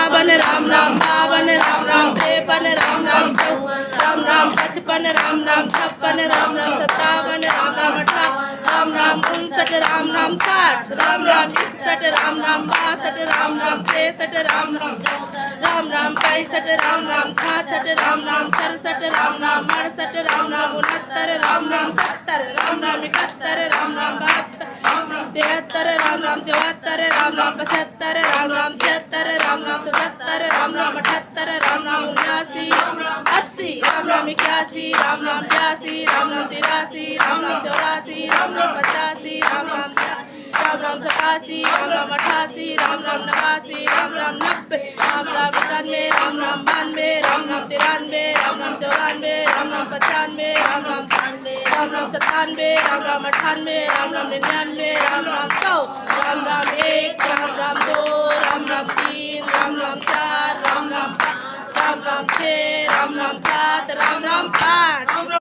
इक्यावन, राम राम बावन, राम राम तिरपन, राम राम चौवन, राम राम पचपन, राम राम छप्पन, राम राम सत्तावन, राम राम अट्ठावन, राम राम 59, राम राम 60, राम राम 61, राम राम 62, राम राम 63, राम राम 64, राम राम 65, राम राम 66, राम राम 67, राम राम 68, राम राम 69, राम राम 70, राम राम 71, राम राम 72, राम राम 73, राम राम 74, राम राम 75, राम राम 76, राम राम 77, राम राम 78, राम राम 79, राम राम 80, राम राम 81, राम राम 82, राम राम 83, राम राम 84, राम राम 85, राम राम 83, राम राम 87, राम राम 88, राम राम 89, राम राम 90, राम राम 91, राम राम 92, राम राम 93, राम राम 94, राम राम 95, राम राम 96, राम राम 97, राम राम 98, राम राम 99, राम राम 100, राम राम 1, राम राम 2, राम राम 3,